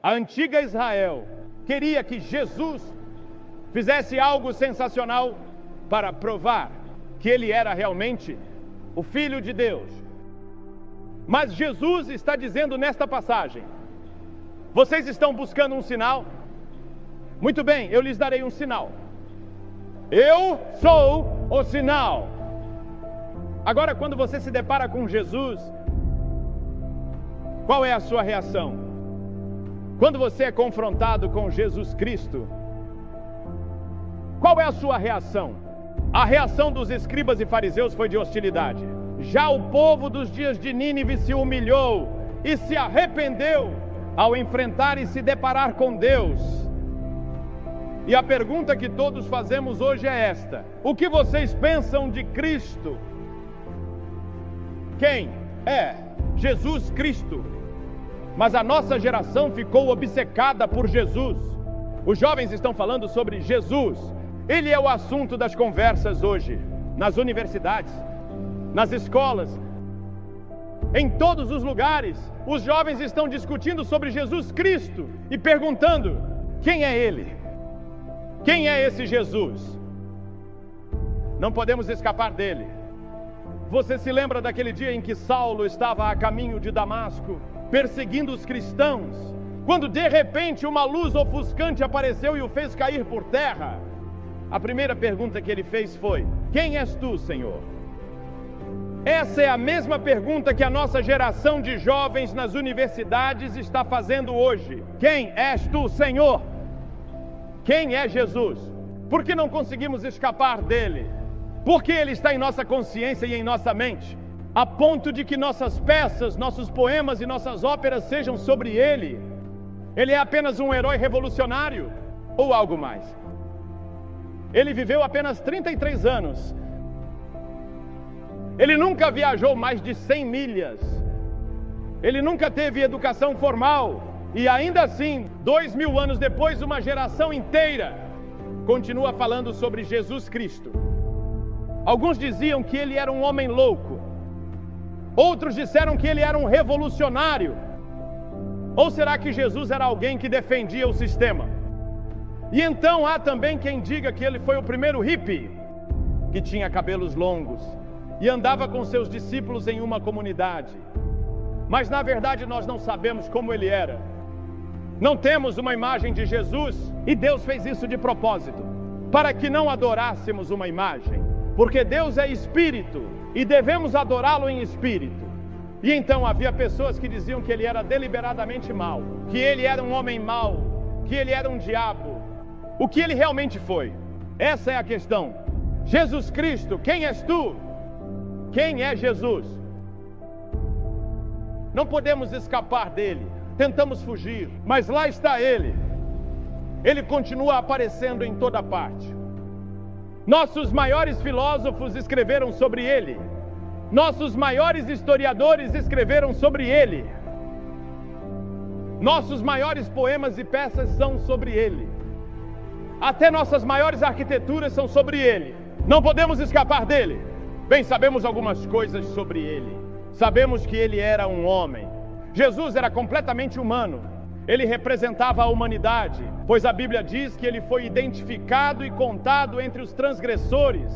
A antiga Israel queria que Jesus fizesse algo sensacional para provar que ele era realmente o Filho de Deus. Mas Jesus está dizendo nesta passagem: vocês estão buscando um sinal? Muito bem, eu lhes darei um sinal. Eu sou o sinal. Agora, quando você se depara com Jesus, qual é a sua reação? Quando você é confrontado com Jesus Cristo, qual é a sua reação? A reação dos escribas e fariseus foi de hostilidade. Já o povo dos dias de Nínive se humilhou e se arrependeu ao enfrentar e se deparar com Deus. E a pergunta que todos fazemos hoje é esta: o que vocês pensam de Cristo? Quem é Jesus Cristo? Mas a nossa geração ficou obcecada por Jesus. Os jovens estão falando sobre Jesus. Ele é o assunto das conversas hoje, nas universidades, nas escolas, em todos os lugares. Os jovens estão discutindo sobre Jesus Cristo e perguntando: quem é Ele? Quem é esse Jesus? Não podemos escapar dele. Você se lembra daquele dia em que Saulo estava a caminho de Damasco, perseguindo os cristãos, quando de repente uma luz ofuscante apareceu e o fez cair por terra? A primeira pergunta que ele fez foi: quem és tu, Senhor? Essa é a mesma pergunta que a nossa geração de jovens nas universidades está fazendo hoje. Quem és tu, Senhor? Quem é Jesus? Por que não conseguimos escapar dele? Porque ele está em nossa consciência e em nossa mente, a ponto de que nossas peças, nossos poemas e nossas óperas sejam sobre ele. Ele é apenas um herói revolucionário ou algo mais? Ele viveu apenas 33 anos. Ele nunca viajou mais de 100 milhas. Ele nunca teve educação formal. E ainda assim, 2000 anos depois, uma geração inteira continua falando sobre Jesus Cristo. Alguns diziam que ele era um homem louco. Outros disseram que ele era um revolucionário. Ou será que Jesus era alguém que defendia o sistema? E então há também quem diga que ele foi o primeiro hippie, que tinha cabelos longos e andava com seus discípulos em uma comunidade. Mas na verdade nós não sabemos como ele era. Não temos uma imagem de Jesus, e Deus fez isso de propósito, para que não adorássemos uma imagem, porque Deus é espírito e devemos adorá-lo em espírito. E então havia pessoas que diziam que ele era deliberadamente mau, que ele era um homem mau, que ele era um diabo. O que ele realmente foi? Essa é a questão. Jesus Cristo, quem és tu? Quem é Jesus? Não podemos escapar dele. Tentamos fugir, mas lá está ele. Ele continua aparecendo em toda parte. Nossos maiores filósofos escreveram sobre ele. Nossos maiores historiadores escreveram sobre ele. Nossos maiores poemas e peças são sobre ele. Até nossas maiores arquiteturas são sobre ele. Não podemos escapar dele. Bem, sabemos algumas coisas sobre ele. Sabemos que ele era um homem. Jesus era completamente humano. Ele representava a humanidade, pois a Bíblia diz que ele foi identificado e contado entre os transgressores.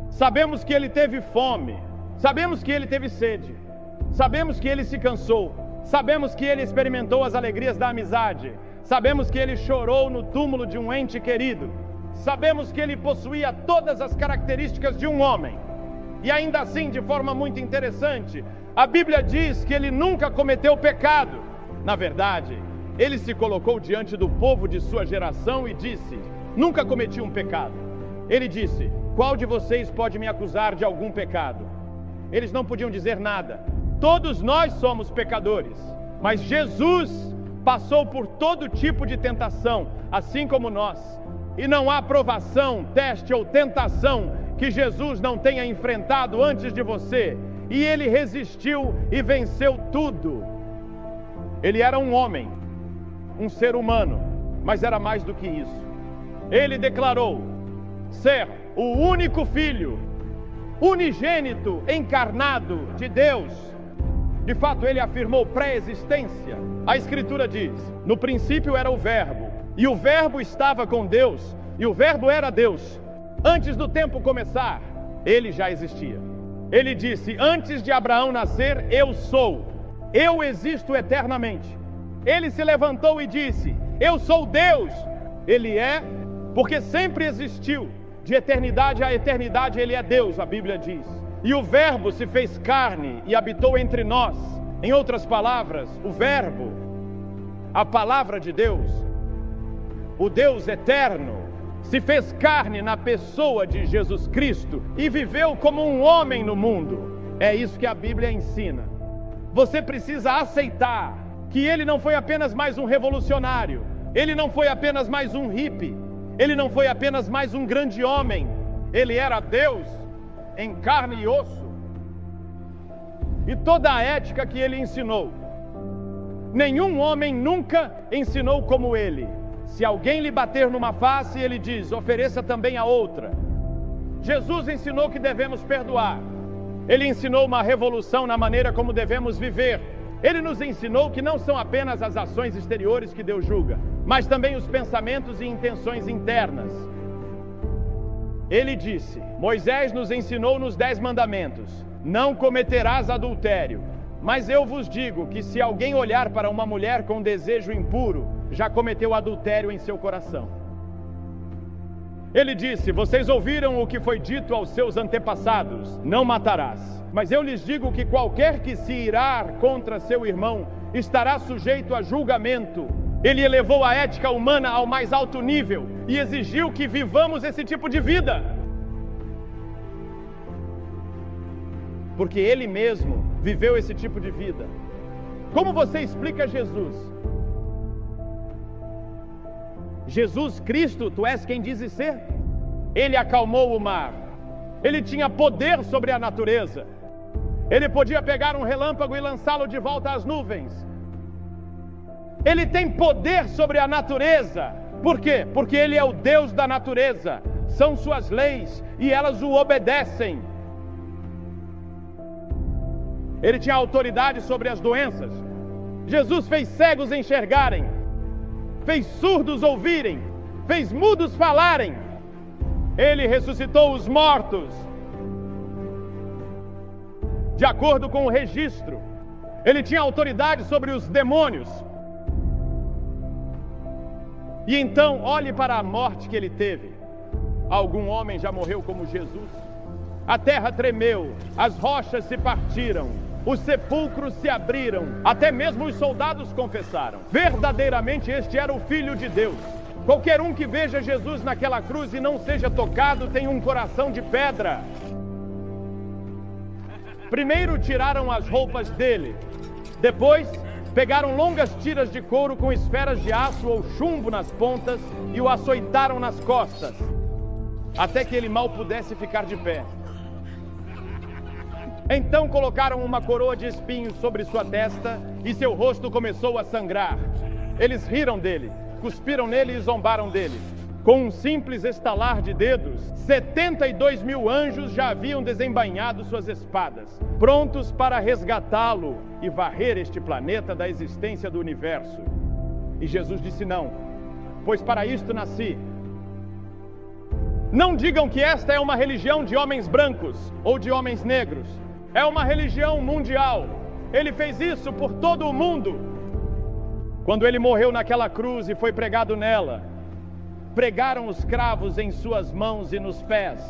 Sabemos que ele teve fome. Sabemos que ele teve sede. Sabemos que ele se cansou. Sabemos que ele experimentou as alegrias da amizade. Sabemos que ele chorou no túmulo de um ente querido. Sabemos que ele possuía todas as características de um homem. E ainda assim, de forma muito interessante, a Bíblia diz que ele nunca cometeu pecado. Na verdade, ele se colocou diante do povo de sua geração e disse: nunca cometi um pecado. Ele disse: qual de vocês pode me acusar de algum pecado? Eles não podiam dizer nada. Todos nós somos pecadores. Mas Jesus passou por todo tipo de tentação, assim como nós. E não há provação, teste ou tentação que Jesus não tenha enfrentado antes de você. E ele resistiu e venceu tudo. Ele era um homem, um ser humano, mas era mais do que isso. Ele declarou ser o único filho, unigênito, encarnado de Deus. De fato, ele afirmou pré-existência. A Escritura diz: no princípio era o Verbo, e o Verbo estava com Deus, e o Verbo era Deus. Antes do tempo começar, ele já existia. Ele disse: antes de Abraão nascer, eu sou. Eu existo eternamente. Ele se levantou e disse: eu sou Deus. Ele é, porque sempre existiu. De eternidade a eternidade ele é Deus, a Bíblia diz. E o Verbo se fez carne e habitou entre nós. Em outras palavras, o Verbo, a palavra de Deus, o Deus eterno, se fez carne na pessoa de Jesus Cristo e viveu como um homem no mundo. É isso que a Bíblia ensina. Você precisa aceitar que ele não foi apenas mais um revolucionário, ele não foi apenas mais um hippie, ele não foi apenas mais um grande homem, ele era Deus em carne e osso. E toda a ética que ele ensinou, nenhum homem nunca ensinou como ele. Se alguém lhe bater numa face, ele diz: ofereça também a outra. Jesus ensinou que devemos perdoar. Ele ensinou uma revolução na maneira como devemos viver. Ele nos ensinou que não são apenas as ações exteriores que Deus julga, mas também os pensamentos e intenções internas. Ele disse: Moisés nos ensinou nos 10 mandamentos: não cometerás adultério. Mas eu vos digo que se alguém olhar para uma mulher com desejo impuro, já cometeu adultério em seu coração. Ele disse: vocês ouviram o que foi dito aos seus antepassados: não matarás. Mas eu lhes digo que qualquer que se irar contra seu irmão estará sujeito a julgamento. Ele elevou a ética humana ao mais alto nível e exigiu que vivamos esse tipo de vida, porque ele mesmo viveu esse tipo de vida. Como você explica Jesus? Jesus Cristo, tu és quem dizes ser? Ele acalmou o mar. Ele tinha poder sobre a natureza. Ele podia pegar um relâmpago e lançá-lo de volta às nuvens. Ele tem poder sobre a natureza. Por quê? Porque ele é o Deus da natureza. São suas leis e elas o obedecem. Ele tinha autoridade sobre as doenças. Jesus fez cegos enxergarem, fez surdos ouvirem, fez mudos falarem. Ele ressuscitou os mortos, de acordo com o registro. Ele tinha autoridade sobre os demônios. E então, olhe para a morte que ele teve. Algum homem já morreu como Jesus? A terra tremeu, as rochas se partiram, os sepulcros se abriram, até mesmo os soldados confessaram: verdadeiramente este era o Filho de Deus. Qualquer um que veja Jesus naquela cruz e não seja tocado tem um coração de pedra. Primeiro tiraram as roupas dele, depois pegaram longas tiras de couro com esferas de aço ou chumbo nas pontas e o açoitaram nas costas, até que ele mal pudesse ficar de pé. Então colocaram uma coroa de espinhos sobre sua testa e seu rosto começou a sangrar. Eles riram dele, cuspiram nele e zombaram dele. Com um simples estalar de dedos, 72 mil anjos já haviam desembainhado suas espadas, prontos para resgatá-lo e varrer este planeta da existência do universo. E Jesus disse: não, pois para isto nasci. Não digam que esta é uma religião de homens brancos ou de homens negros. É uma religião mundial. Ele fez isso por todo o mundo. Quando ele morreu naquela cruz e foi pregado nela, pregaram os cravos em suas mãos e nos pés.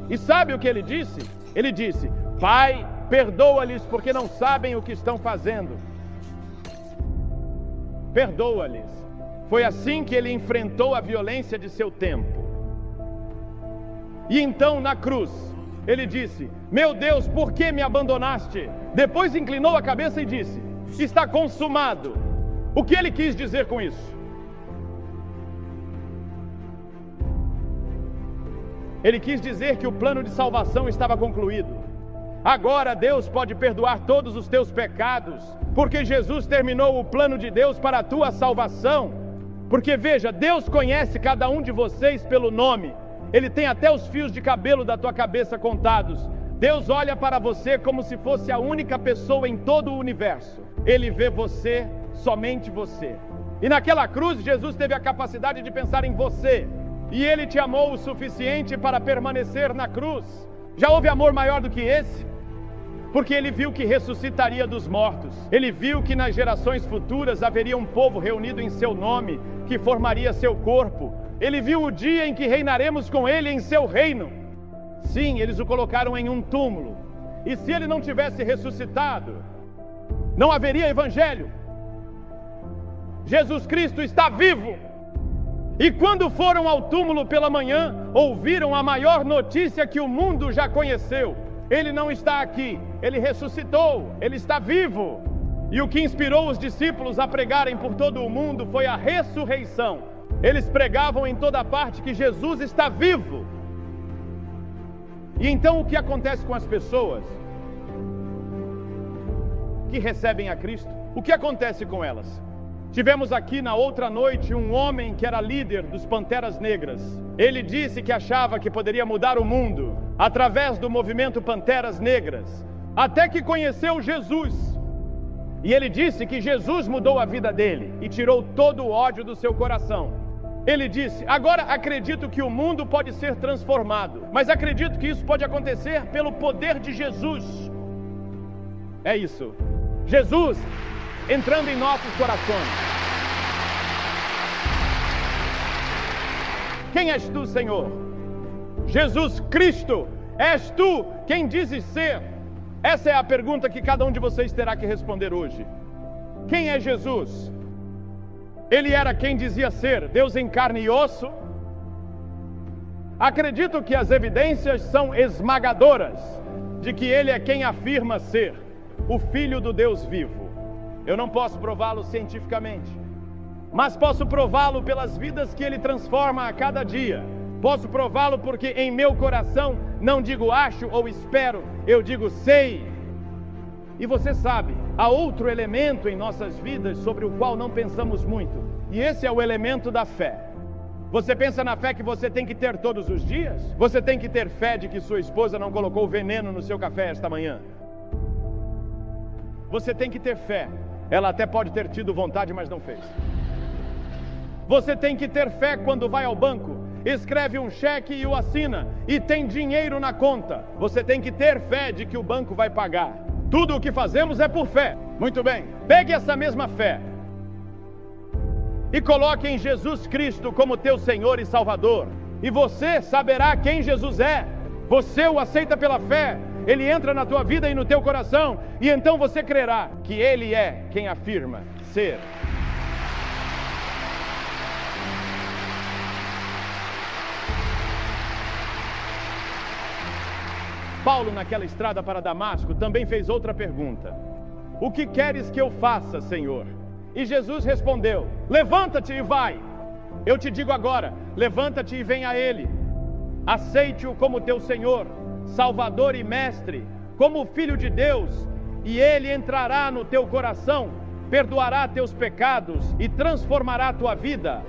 E sabe o que ele disse? Ele disse: Pai, perdoa-lhes porque não sabem o que estão fazendo. Perdoa-lhes. Foi assim que ele enfrentou a violência de seu tempo. E então na cruz ele disse: meu Deus, por que me abandonaste? Depois inclinou a cabeça e disse: está consumado. O que ele quis dizer com isso? Ele quis dizer que o plano de salvação estava concluído. Agora Deus pode perdoar todos os teus pecados, porque Jesus terminou o plano de Deus para a tua salvação. Porque veja, Deus conhece cada um de vocês pelo nome. Ele tem até os fios de cabelo da tua cabeça contados. Deus olha para você como se fosse a única pessoa em todo o universo. Ele vê você, somente você. E naquela cruz, Jesus teve a capacidade de pensar em você. E Ele te amou o suficiente para permanecer na cruz. Já houve amor maior do que esse? Porque Ele viu que ressuscitaria dos mortos. Ele viu que nas gerações futuras haveria um povo reunido em seu nome, que formaria seu corpo. Ele viu o dia em que reinaremos com Ele em seu reino. Sim, eles o colocaram em um túmulo. E se Ele não tivesse ressuscitado, não haveria evangelho. Jesus Cristo está vivo. E quando foram ao túmulo pela manhã, ouviram a maior notícia que o mundo já conheceu. Ele não está aqui, Ele ressuscitou, Ele está vivo. E o que inspirou os discípulos a pregarem por todo o mundo foi a ressurreição. Eles pregavam em toda parte que Jesus está vivo. E então o que acontece com as pessoas que recebem a Cristo? O que acontece com elas? Tivemos aqui na outra noite um homem que era líder dos Panteras Negras. Ele disse que achava que poderia mudar o mundo através do movimento Panteras Negras, até que conheceu Jesus. E ele disse que Jesus mudou a vida dele e tirou todo o ódio do seu coração. Ele disse: agora acredito que o mundo pode ser transformado, mas acredito que isso pode acontecer pelo poder de Jesus. É isso, Jesus entrando em nossos corações. Quem és tu, Senhor? Jesus Cristo, és tu quem dizes ser? Essa é a pergunta que cada um de vocês terá que responder hoje. Quem é Jesus? Ele era quem dizia ser, Deus em carne e osso? Acredito que as evidências são esmagadoras de que Ele é quem afirma ser o Filho do Deus vivo. Eu não posso prová-lo cientificamente, mas posso prová-lo pelas vidas que Ele transforma a cada dia. Posso prová-lo porque em meu coração não digo acho ou espero, eu digo sei. E você sabe, há outro elemento em nossas vidas sobre o qual não pensamos muito, e esse é o elemento da fé. Você pensa na fé que você tem que ter todos os dias? Você tem que ter fé de que sua esposa não colocou veneno no seu café esta manhã. Você tem que ter fé. Ela até pode ter tido vontade, mas não fez. Você tem que ter fé quando vai ao banco, escreve um cheque e o assina, e tem dinheiro na conta. Você tem que ter fé de que o banco vai pagar. Tudo o que fazemos é por fé. Muito bem, pegue essa mesma fé e coloque em Jesus Cristo como teu Senhor e Salvador, e você saberá quem Jesus é. Você o aceita pela fé, Ele entra na tua vida e no teu coração, e então você crerá que Ele é quem afirma ser. Paulo, naquela estrada para Damasco, também fez outra pergunta: o que queres que eu faça, Senhor? E Jesus respondeu: levanta-te e vai. Eu te digo agora, levanta-te e vem a Ele. Aceite-o como teu Senhor, Salvador e Mestre, como Filho de Deus, e Ele entrará no teu coração, perdoará teus pecados e transformará a tua vida.